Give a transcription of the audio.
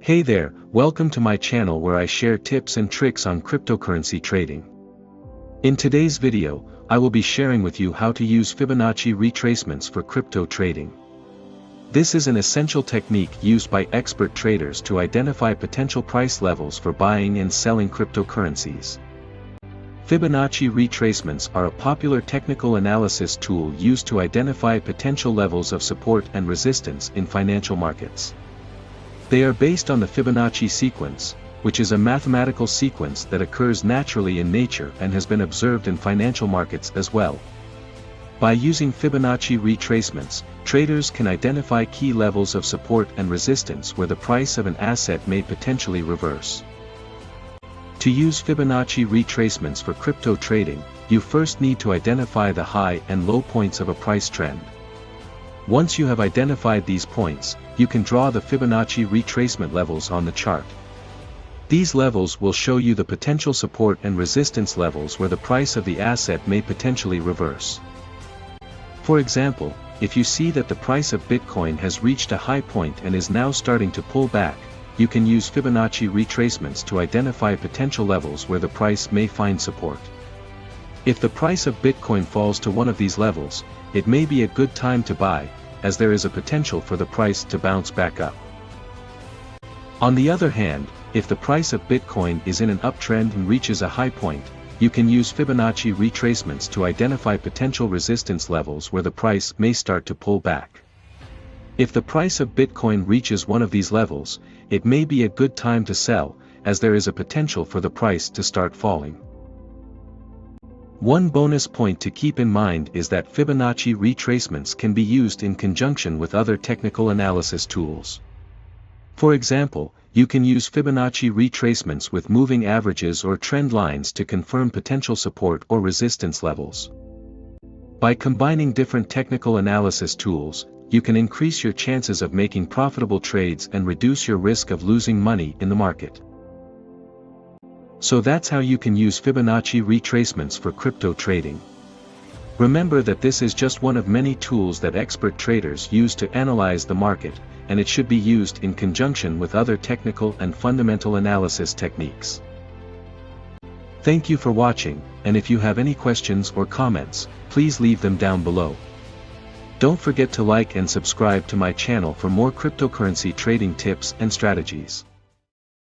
Hey there, welcome to my channel where I share tips and tricks on cryptocurrency trading. In today's video, I will be sharing with you how to use Fibonacci retracements for crypto trading. This is an essential technique used by expert traders to identify potential price levels for buying and selling cryptocurrencies. Fibonacci retracements are a popular technical analysis tool used to identify potential levels of support and resistance in financial markets. They are based on the Fibonacci sequence, which is a mathematical sequence that occurs naturally in nature and has been observed in financial markets as well. By using Fibonacci retracements, traders can identify key levels of support and resistance where the price of an asset may potentially reverse. To use Fibonacci retracements for crypto trading, you first need to identify the high and low points of a price trend. Once you have identified these points, you can draw the Fibonacci retracement levels on the chart. These levels will show you the potential support and resistance levels where the price of the asset may potentially reverse. For example, if you see that the price of Bitcoin has reached a high point and is now starting to pull back, you can use Fibonacci retracements to identify potential levels where the price may find support. If the price of Bitcoin falls to one of these levels, it may be a good time to buy, as there is a potential for the price to bounce back up. On the other hand, if the price of Bitcoin is in an uptrend and reaches a high point, you can use Fibonacci retracements to identify potential resistance levels where the price may start to pull back. If the price of Bitcoin reaches one of these levels, it may be a good time to sell, as there is a potential for the price to start falling. One bonus point to keep in mind is that Fibonacci retracements can be used in conjunction with other technical analysis tools. For example, you can use Fibonacci retracements with moving averages or trend lines to confirm potential support or resistance levels. By combining different technical analysis tools, you can increase your chances of making profitable trades and reduce your risk of losing money in the market. So that's how you can use Fibonacci retracements for crypto trading. Remember that this is just one of many tools that expert traders use to analyze the market, and it should be used in conjunction with other technical and fundamental analysis techniques. Thank you for watching, and if you have any questions or comments, please leave them down below. Don't forget to like and subscribe to my channel for more cryptocurrency trading tips and strategies.